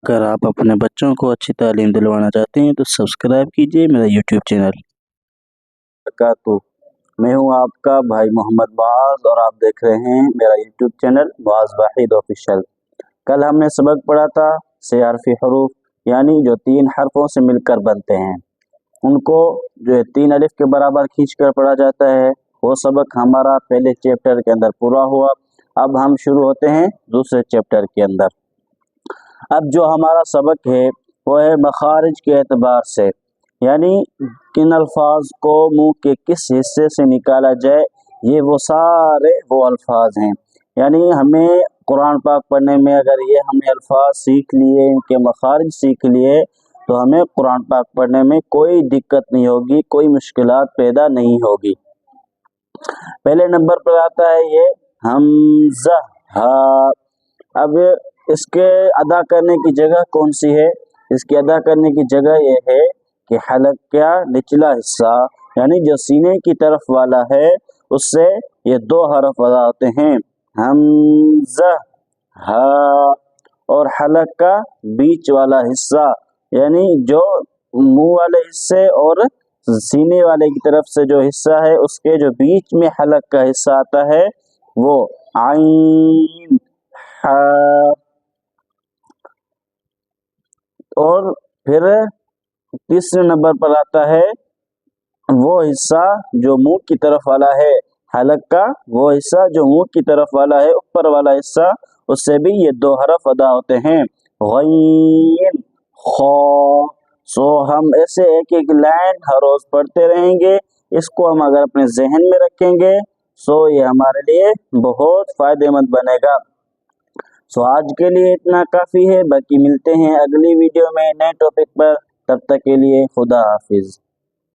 अगर आप अपने बच्चों को अच्छी तालीम दिलवाना चाहते हैं तो सब्सक्राइब कीजिए मेरा यूट्यूब चैनल। मैं हूं आपका भाई मोहम्मद बाज और आप देख रहे हैं मेरा यूट्यूब चैनल बाज वाहिद ऑफिशियल। कल हमने सबक पढ़ा था सियारफी हरूफ, यानी जो 3 हरफों से मिलकर बनते हैं, उनको जो है 3 अलिफ के बराबर खींच कर पढ़ा जाता है। वो सबक हमारा पहले चैप्टर के अंदर पूरा हुआ। अब हम शुरू होते हैं दूसरे चैप्टर के अंदर। अब जो हमारा सबक है वो है मखारिज के एतबार से, यानी किन अल्फाज को मुंह के किस हिस्से से निकाला जाए, ये वो सारे वो अल्फाज हैं। यानी हमें कुरान पाक पढ़ने में अगर ये हमने अल्फाज सीख लिए, इनके मखारिज सीख लिए, तो हमें कुरान पाक पढ़ने में कोई दिक्कत नहीं होगी, कोई मुश्किलात पैदा नहीं होगी। पहले नंबर पर आता है ये हमज़ा हा। अब इसके अदा करने की जगह कौन सी है? इसकी अदा करने की जगह ये है कि हलक का निचला हिस्सा, यानी जो सीने की तरफ वाला है, उससे ये 2 हरफ अदा होते हैं, हमज़ा हा। और हलक का बीच वाला हिस्सा, यानी जो मुंह वाले हिस्से और सीने वाले की तरफ से जो हिस्सा है, उसके जो बीच में हलक का हिस्सा आता है, वो आइन हा। और फिर तीसरे नंबर पर आता है वो हिस्सा जो मुंह की तरफ वाला है, हलक का वो हिस्सा जो मुंह की तरफ वाला है, ऊपर वाला हिस्सा, उससे भी ये 2 हरफ अदा होते हैं, गैन खा। सो हम ऐसे एक एक लाइन हर रोज पढ़ते रहेंगे। इसको हम अगर अपने जहन में रखेंगे सो ये हमारे लिए बहुत फायदेमंद बनेगा। सो आज के लिए इतना काफ़ी है, बाकी मिलते हैं अगली वीडियो में नए टॉपिक पर। तब तक के लिए खुदा हाफिज।